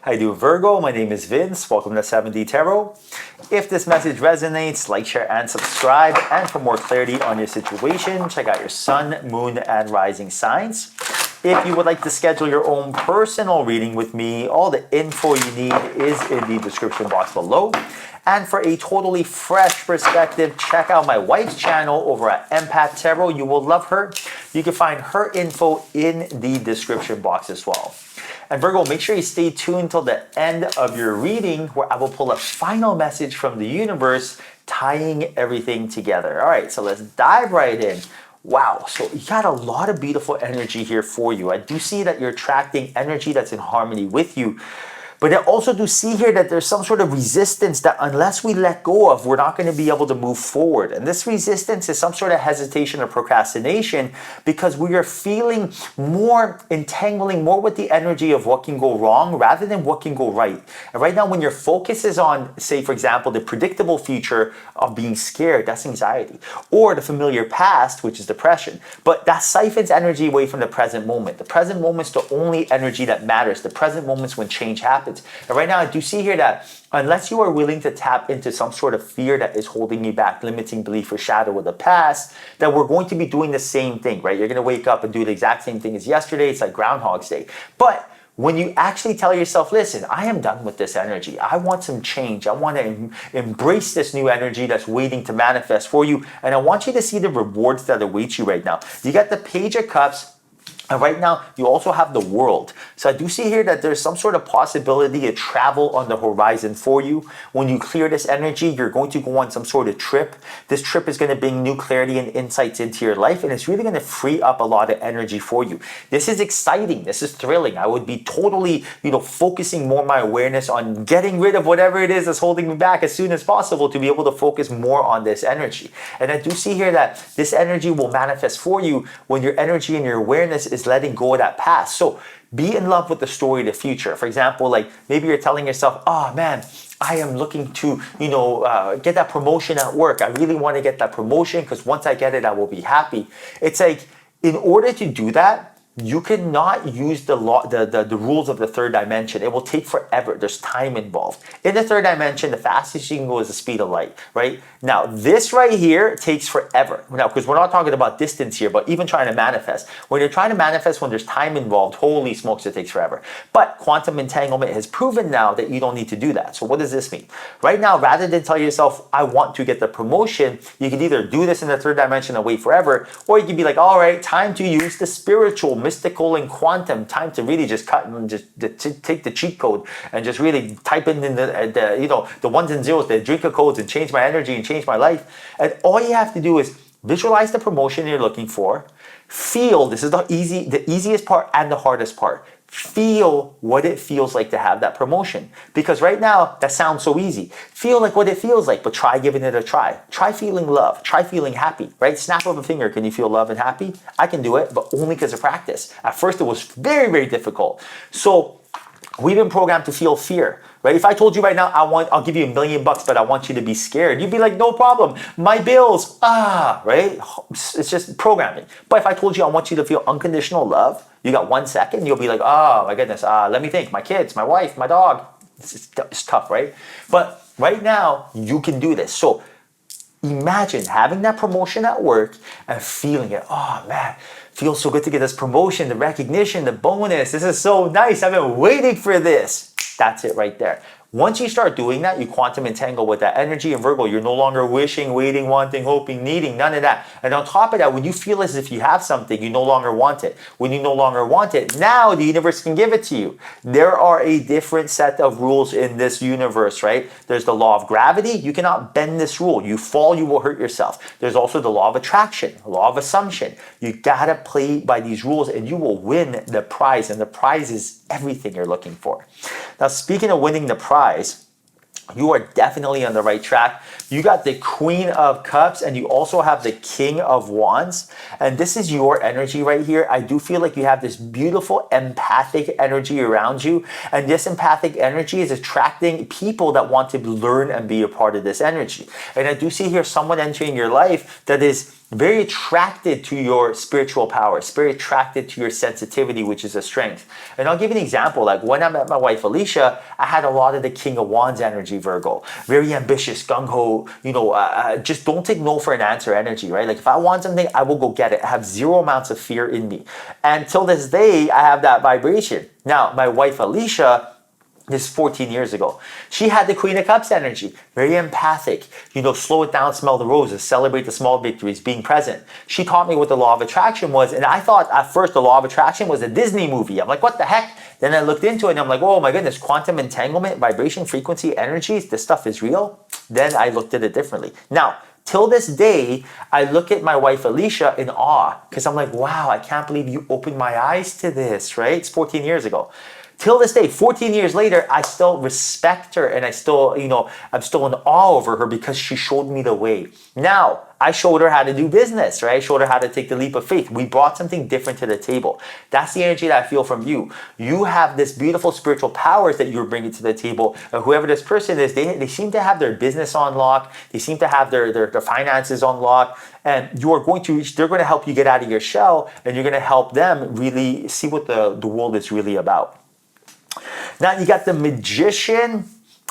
Hi, do Virgo. My name is Vince. Welcome to 7D Tarot. If this message resonates, like, share, and subscribe. And for more clarity on your situation, check out your sun, moon, and rising signs. If you would like to schedule your own personal reading with me, all the info you need is in the description box below. And for a totally fresh perspective, check out my wife's channel over at Empathic Tarot. You will love her. You can find her info in the description box as well. And Virgo, make sure you stay tuned till the end of your reading where I will pull a final message from the universe tying everything together. All right, so let's dive right in. Wow, so you got a lot of beautiful energy here for you. I do see that you're attracting energy that's in harmony with you. But I also do see here that there's some sort of resistance that unless we let go of, we're not going to be able to move forward. And this resistance is some sort of hesitation or procrastination because we are feeling more entangling more with the energy of what can go wrong rather than what can go right. And right now, when your focus is on, say, for example, the predictable future of being scared, that's anxiety. Or the familiar past, which is depression. But that siphons energy away from the present moment. The present moment's the only energy that matters. The present moment's when change happens. And right now, I do see here that unless you are willing to tap into some sort of fear that is holding you back, limiting belief or shadow of the past, that we're going to be doing the same thing, right? You're going to wake up and do the exact same thing as yesterday. It's like Groundhog's Day. But when you actually tell yourself, listen, I am done with this energy. I want some change. I want to embrace this new energy that's waiting to manifest for you. And I want you to see the rewards that await you right now. You got the Page of Cups. And right now, you also have the World. So I do see here that there's some sort of possibility of travel on the horizon for you. When you clear this energy, you're going to go on some sort of trip. This trip is going to bring new clarity and insights into your life, and it's really going to free up a lot of energy for you. This is exciting. This is thrilling. I would be totally, focusing more my awareness on getting rid of whatever it is that's holding me back as soon as possible to be able to focus more on this energy. And I do see here that this energy will manifest for you when your energy and your awareness is letting go of that past. So be in love with the story of the future. For example, like maybe you're telling yourself, oh man, I am looking to, get that promotion at work. I really want to get that promotion because once I get it, I will be happy. It's like, in order to do that, you cannot use the rules of the third dimension. It will take forever. There's time involved. In the third dimension, the fastest you can go is the speed of light, right? Now, this right here takes forever. Now, because we're not talking about distance here, but even trying to manifest. When you're trying to manifest, when there's time involved, holy smokes, it takes forever. But quantum entanglement has proven now that you don't need to do that. So what does this mean? Right now, rather than tell yourself, I want to get the promotion, you can either do this in the third dimension and wait forever, or you can be like, all right, time to use the spiritual, mystical, and quantum. Time to really just cut and just take the cheat code and just really type in the ones and zeros, the drinker codes, and change my energy and change my life. And all you have to do is visualize the promotion you're looking for. Feel, this is the easiest part and the hardest part. Feel what it feels like to have that promotion. Because right now, that sounds so easy. Feel like what it feels like, but try giving it a try. Try feeling love. Try feeling happy, right? Snap of a finger, can you feel love and happy? I can do it, but only because of practice. At first, it was very, very difficult. So we've been programmed to feel fear, right? If I told you right now, I'll give you $1 million, but I want you to be scared, you'd be like, no problem. My bills, right? It's just programming. But if I told you I want you to feel unconditional love, you got 1 second, you'll be like, oh my goodness, let me think. My kids, my wife, my dog. It's tough, right? But right now, you can do this. So imagine having that promotion at work and feeling it. Oh man, feels so good to get this promotion, the recognition, the bonus. This is so nice. I've been waiting for this. That's it right there. Once you start doing that, you quantum entangle with that energy. And Virgo, you're no longer wishing, waiting, wanting, hoping, needing, none of that. And on top of that, when you feel as if you have something, you no longer want it. When you no longer want it, now the universe can give it to you. There are a different set of rules in this universe, right? There's the law of gravity. You cannot bend this rule. You fall, you will hurt yourself. There's also the law of attraction, the law of assumption. You gotta play by these rules and you will win the prize. And the prize is everything you're looking for. Now, speaking of winning the prize, you are definitely on the right track. You got the Queen of Cups and you also have the King of Wands. And this is your energy right here. I do feel like you have this beautiful empathic energy around you. And this empathic energy is attracting people that want to learn and be a part of this energy. And I do see here someone entering your life that is very attracted to your spiritual power, very attracted to your sensitivity, which is a strength. And I'll give you an example. Like when I met my wife, Alicia, I had a lot of the King of Wands energy, Virgo. Very ambitious, gung-ho, just don't take no for an answer energy, right? Like if I want something, I will go get it. I have zero amounts of fear in me. And till this day, I have that vibration. Now, my wife, Alicia, this is 14 years ago. She had the Queen of Cups energy, very empathic, slow it down, smell the roses, celebrate the small victories, being present. She taught me what the law of attraction was, and I thought at first the law of attraction was a Disney movie. I'm like, what the heck? Then I looked into it and I'm like, oh my goodness, quantum entanglement, vibration, frequency, energies, this stuff is real. Then I looked at it differently. Now, till this day, I look at my wife Alicia in awe because I'm like, wow, I can't believe you opened my eyes to this, right? It's 14 years ago. Till this day, 14 years later, I still respect her and I'm still in awe over her because she showed me the way. Now, I showed her how to do business, right? I showed her how to take the leap of faith. We brought something different to the table. That's the energy that I feel from you. You have this beautiful spiritual powers that you're bringing to the table. Whoever this person is, they seem to have their business on lock. They seem to have their finances on lock. And they're going to help you get out of your shell and you're going to help them really see what the world is really about. Now you got the Magician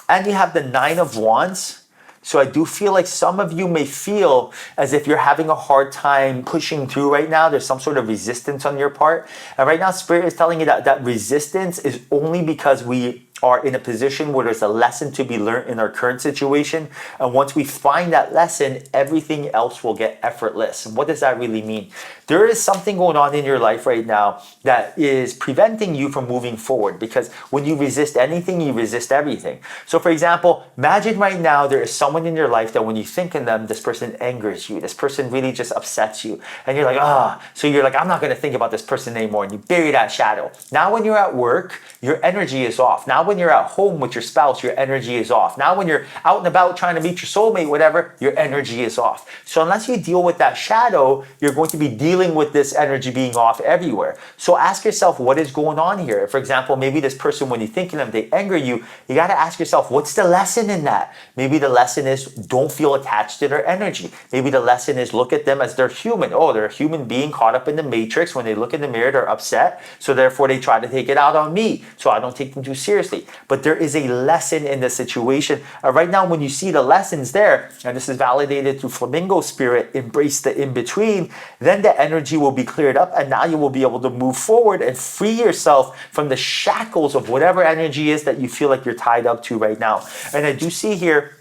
and you have the Nine of Wands. So I do feel like some of you may feel as if you're having a hard time pushing through right now. There's some sort of resistance on your part. And right now Spirit is telling you that resistance is only because we are in a position where there's a lesson to be learned in our current situation. And once we find that lesson, everything else will get effortless. And what does that really mean? There is something going on in your life right now that is preventing you from moving forward, because when you resist anything, you resist everything. So for example, imagine right now there is someone in your life that when you think in them, this person angers you. This person really just upsets you. And you're like, so you're like, I'm not going to think about this person anymore. And you bury that shadow. Now when you're at work, your energy is off. Now when you're at home with your spouse, your energy is off. Now when you're out and about trying to meet your soulmate, whatever, your energy is off. So unless you deal with that shadow, you're going to be dealing with this energy being off everywhere. So ask yourself, what is going on here? For example, maybe this person, when you think of them, they anger you. You got to ask yourself, what's the lesson in that? Maybe the lesson is don't feel attached to their energy. Maybe the lesson is look at them as they're human. Oh, they're a human being caught up in the matrix. When they look in the mirror, they're upset. So therefore they try to take it out on me. So I don't take them too seriously. But there is a lesson in the situation. Right now, when you see the lessons there, and this is validated through Flamingo Spirit, embrace the in-between, then the energy will be cleared up and now you will be able to move forward and free yourself from the shackles of whatever energy is that you feel like you're tied up to right now. And I do see here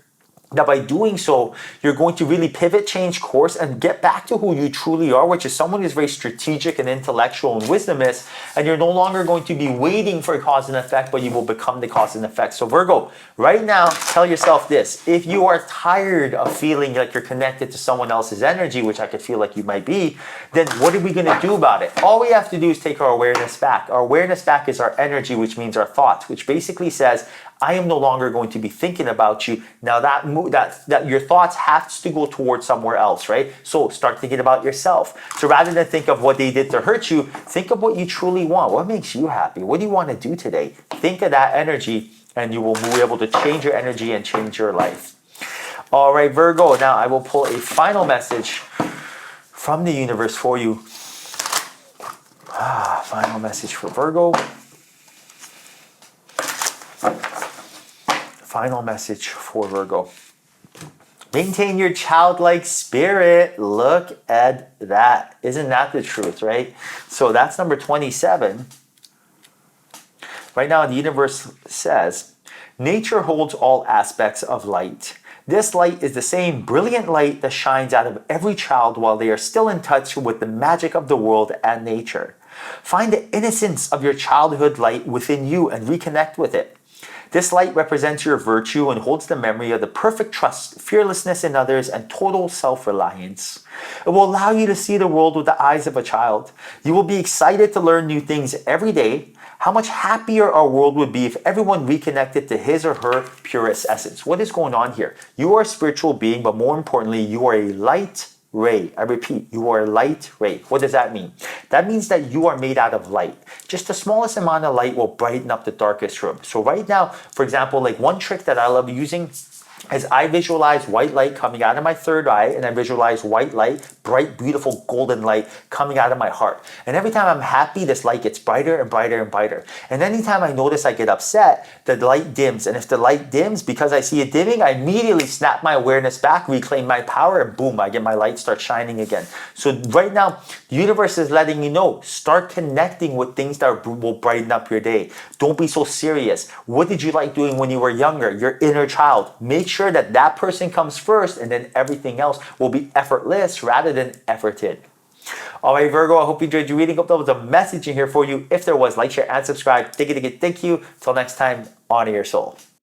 that by doing so, you're going to really pivot, change course, and get back to who you truly are, which is someone who's very strategic and intellectual and wisdomous, and you're no longer going to be waiting for a cause and effect, but you will become the cause and effect. So Virgo, right now, tell yourself this. If you are tired of feeling like you're connected to someone else's energy, which I could feel like you might be, then what are we going to do about it? All we have to do is take our awareness back. Our awareness back is our energy, which means our thoughts, which basically says, I am no longer going to be thinking about you. Now that your thoughts have to go towards somewhere else, right? So start thinking about yourself. So rather than think of what they did to hurt you, think of what you truly want. What makes you happy? What do you want to do today? Think of that energy and you will be able to change your energy and change your life. All right, Virgo, now I will pull a final message from the universe for you. Final message for Virgo. Final message for Virgo. Maintain your childlike spirit. Look at that. Isn't that the truth, right? So that's number 27. Right now, the universe says, nature holds all aspects of light. This light is the same brilliant light that shines out of every child while they are still in touch with the magic of the world and nature. Find the innocence of your childhood light within you and reconnect with it. This light represents your virtue and holds the memory of the perfect trust, fearlessness in others, and total self-reliance. It will allow you to see the world with the eyes of a child. You will be excited to learn new things every day. How much happier our world would be if everyone reconnected to his or her purest essence. What is going on here? You are a spiritual being, but more importantly, you are a light ray. I repeat, you are a light ray. What does that mean? That means that you are made out of light. Just the smallest amount of light will brighten up the darkest room. So right now, for example, like one trick that I love using is I visualize white light coming out of my third eye, and I visualize white light bright, beautiful golden light coming out of my heart. And every time I'm happy, this light gets brighter and brighter and brighter. And anytime I notice I get upset, the light dims. And if the light dims, because I see it dimming, I immediately snap my awareness back, reclaim my power, and boom, I get my light start shining again. So right now, the universe is letting you know, start connecting with things that will brighten up your day. Don't be so serious. What did you like doing when you were younger? Your inner child. Make sure that that person comes first, and then everything else will be effortless rather than efforted. All right, Virgo, I hope you enjoyed your reading. Hope that was a message in here for you. If there was, like, share, and subscribe. Thank you. Till next time, honor your soul.